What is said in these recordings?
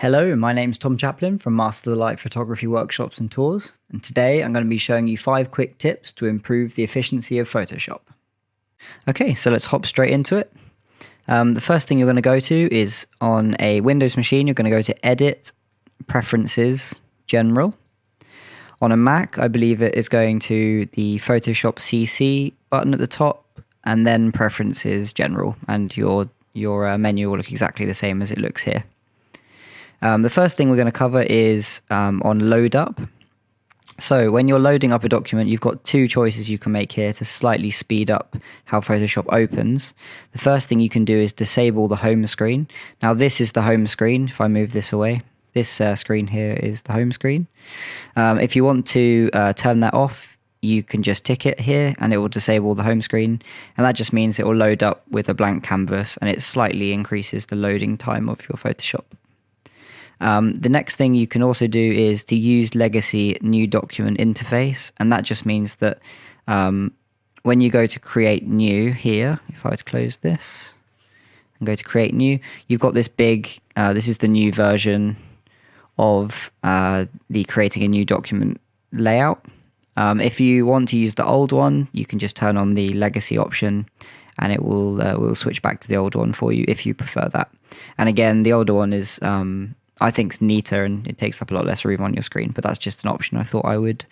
Hello, my name's Tom Chaplin from Master the Light Photography Workshops and Tours, and today I'm going to be showing you 5 quick tips to improve the efficiency of Photoshop. Okay, so let's hop straight into it. The first thing you're going to go to is on a Windows machine, you're going to go to Edit, Preferences, General. On a Mac, I believe it is going to the Photoshop CC button at the top, and then Preferences, General, and your menu will look exactly the same as it looks here. The first thing we're going to cover is on load up. So when you're loading up a document, you've got 2 choices you can make here to slightly speed up how Photoshop opens. The first thing you can do is disable the home screen. Now this is the home screen. If I move this away, this screen here is the home screen. If you want to turn that off, you can just tick it here and it will disable the home screen. And that just means it will load up with a blank canvas and it slightly increases the loading time of your Photoshop. The next thing you can also do is to use legacy new document interface, and that just means that when you go to create new here, if I were to close this and go to create new, you've got this big, this is the new version of the creating a new document layout. If you want to use the old one, you can just turn on the legacy option and it will switch back to the old one for you if you prefer that. And again, the older one is I think it's neater and it takes up a lot less room on your screen, but that's just an option I thought I would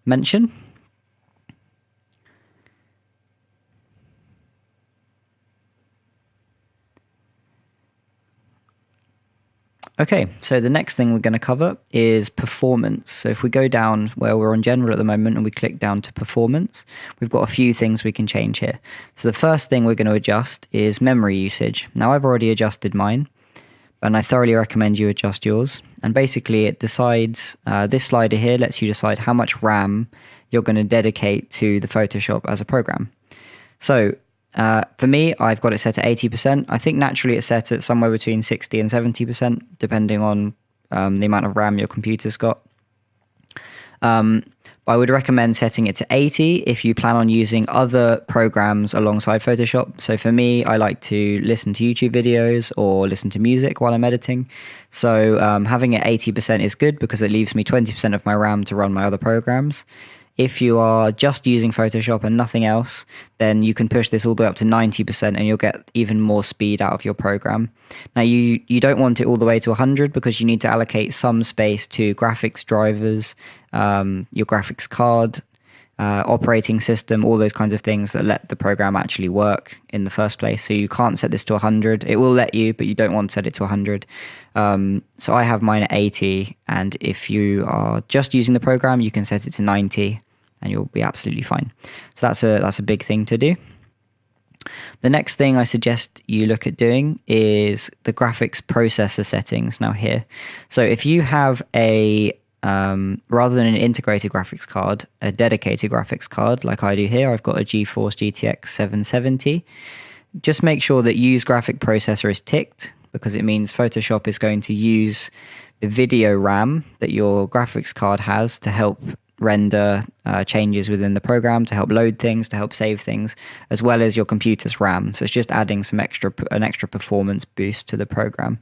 mention. Okay, so the next thing we're going to cover is performance. So if we go down where we're on general at the moment and we click down to performance, we've got a few things we can change here. So the first thing we're going to adjust is memory usage. Now I've already adjusted mine, and I thoroughly recommend you adjust yours. And basically it decides, this slider here lets you decide how much RAM you're going to dedicate to the Photoshop as a program. So for me, I've got it set at 80%. I think naturally it's set at somewhere between 60 and 70%, depending on the amount of RAM your computer's got. I would recommend setting it to 80 if you plan on using other programs alongside Photoshop. So for me, I like to listen to YouTube videos or listen to music while I'm editing. So having it 80% is good because it leaves me 20% of my RAM to run my other programs. If you are just using Photoshop and nothing else, then you can push this all the way up to 90% and you'll get even more speed out of your program. Now you don't want it all the way to 100 because you need to allocate some space to graphics drivers, your graphics card, operating system, all those kinds of things that let the program actually work in the first place. So you can't set this to 100. It will let you, but you don't want to set it to 100. So I have mine at 80, and if you are just using the program, you can set it to 90 and you'll be absolutely fine. So that's a big thing to do. The next thing I suggest you look at doing is the graphics processor settings now here. So if you have a rather than an integrated graphics card, a dedicated graphics card like I do here, I've got a GeForce GTX 770. Just make sure that use graphic processor is ticked because it means Photoshop is going to use the video RAM that your graphics card has to help render changes within the program, to help load things, to help save things, as well as your computer's RAM. So it's just adding an extra performance boost to the program.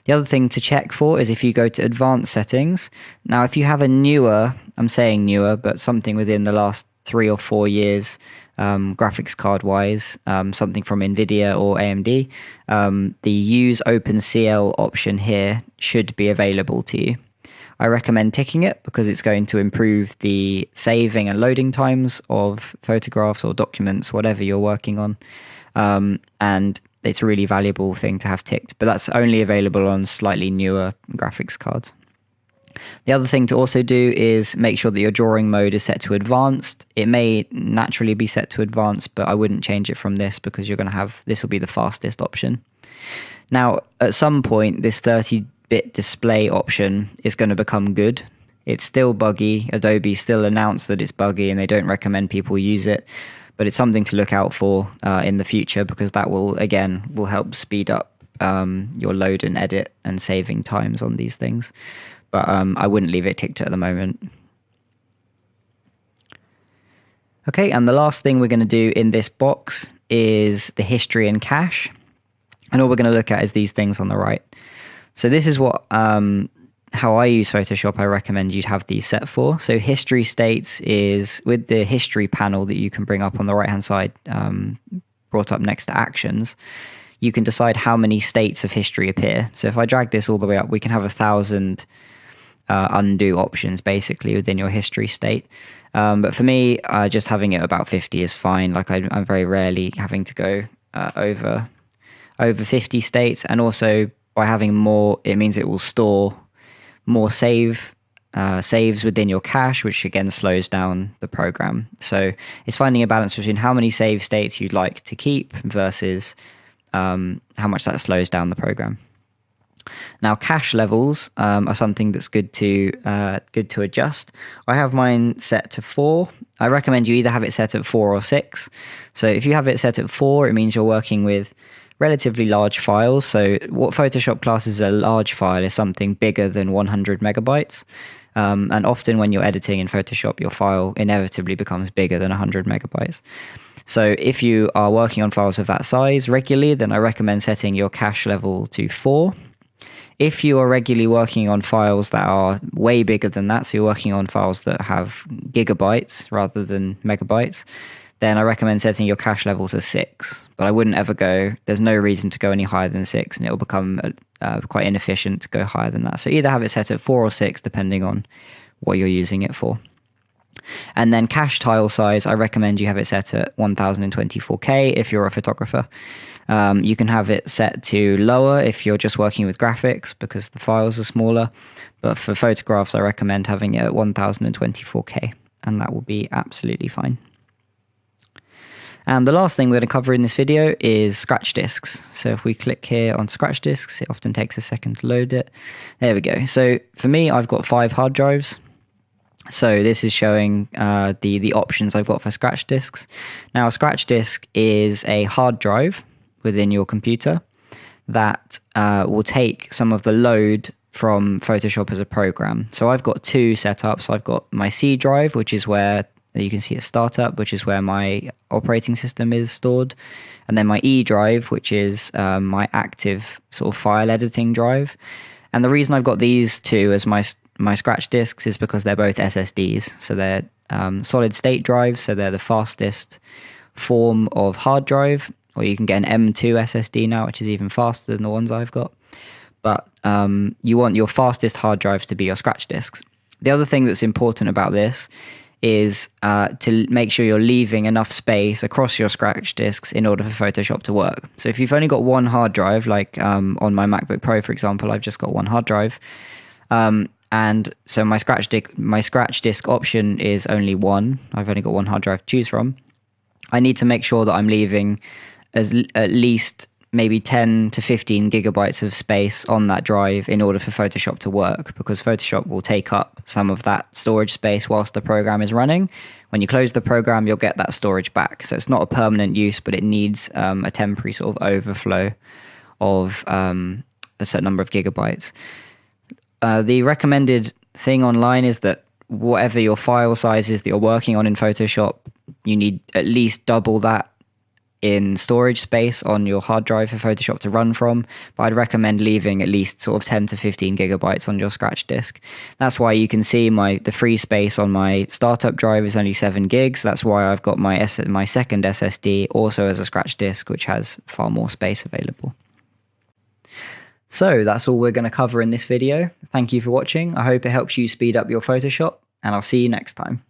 The other thing to check for is if you go to advanced settings. Now, if you have a newer, I'm saying newer, but something within the last 3 or 4 years, graphics card wise, something from NVIDIA or AMD, the use OpenCL option here should be available to you. I recommend ticking it because it's going to improve the saving and loading times of photographs or documents, whatever you're working on. And it's a really valuable thing to have ticked, but that's only available on slightly newer graphics cards. The other thing to also do is make sure that your drawing mode is set to advanced. It may naturally be set to advanced, but I wouldn't change it from this because you're going to have, this will be the fastest option. Now, at some point, this 30-bit display option is going to become good. It's still buggy. Adobe still announced that it's buggy and they don't recommend people use it. But it's something to look out for in the future because that will help speed up your load and edit and saving times on these things. But I wouldn't leave it ticked at the moment. Okay, and the last thing we're going to do in this box is the history and cache. And all we're going to look at is these things on the right. So this is what how I use Photoshop. I recommend you'd have these set for. So history states is with the history panel that you can bring up on the right hand side, brought up next to actions. You can decide how many states of history appear. So if I drag this all the way up, we can have 1,000 undo options basically within your history state. But for me, just having it about 50 is fine. Like I'm very rarely having to go over 50 states. And also by having more, it means it will store more saves within your cache, which again slows down the program. So it's finding a balance between how many save states you'd like to keep versus how much that slows down the program. Now, cache levels are something that's good to adjust. I have mine set to 4. I recommend you either have it set at 4 or 6. So if you have it set at 4, it means you're working with relatively large files. So what Photoshop classes a large file is something bigger than 100 megabytes. And often when you're editing in Photoshop, your file inevitably becomes bigger than 100 megabytes. So if you are working on files of that size regularly, then I recommend setting your cache level to 4. If you are regularly working on files that are way bigger than that, so you're working on files that have gigabytes rather than megabytes, then I recommend setting your cache level to 6. But I wouldn't ever there's no reason to go any higher than 6, and it will become quite inefficient to go higher than that. So either have it set at 4 or 6, depending on what you're using it for. And then cache tile size, I recommend you have it set at 1024K if you're a photographer. You can have it set to lower if you're just working with graphics because the files are smaller. But for photographs, I recommend having it at 1024K, and that will be absolutely fine. And the last thing we're going to cover in this video is scratch disks. So if we click here on scratch disks, it often takes a second to load it. There we go. So for me, I've got 5 hard drives. So this is showing the options I've got for scratch disks. Now, a scratch disk is a hard drive within your computer that will take some of the load from Photoshop as a program. So I've got 2 setups. I've got my C drive, which is where you can see a startup, which is where my operating system is stored. And then my E drive, which is my active sort of file editing drive. And the reason I've got these 2 as my scratch disks is because they're both SSDs. So they're solid state drives. So they're the fastest form of hard drive, or you can get an M2 SSD now, which is even faster than the ones I've got. But you want your fastest hard drives to be your scratch disks. The other thing that's important about this is to make sure you're leaving enough space across your scratch disks in order for Photoshop to work. So if you've only got one hard drive, like on my MacBook Pro, for example, I've just got one hard drive. And so my scratch disk option is only 1. I've only got one hard drive to choose from. I need to make sure that I'm leaving at least maybe 10 to 15 gigabytes of space on that drive in order for Photoshop to work, because Photoshop will take up some of that storage space whilst the program is running. When you close the program, you'll get that storage back. So it's not a permanent use, but it needs a temporary sort of overflow of a certain number of gigabytes. The recommended thing online is that whatever your file size is that you're working on in Photoshop, you need at least double that in storage space on your hard drive for Photoshop to run from. But I'd recommend leaving at least sort of 10 to 15 gigabytes on your scratch disk. That's why you can see the free space on my startup drive is only 7 gigs. That's why I've got my second SSD also as a scratch disk, which has far more space available. So that's all we're going to cover in this video. Thank you for watching. I hope it helps you speed up your Photoshop, and I'll see you next time.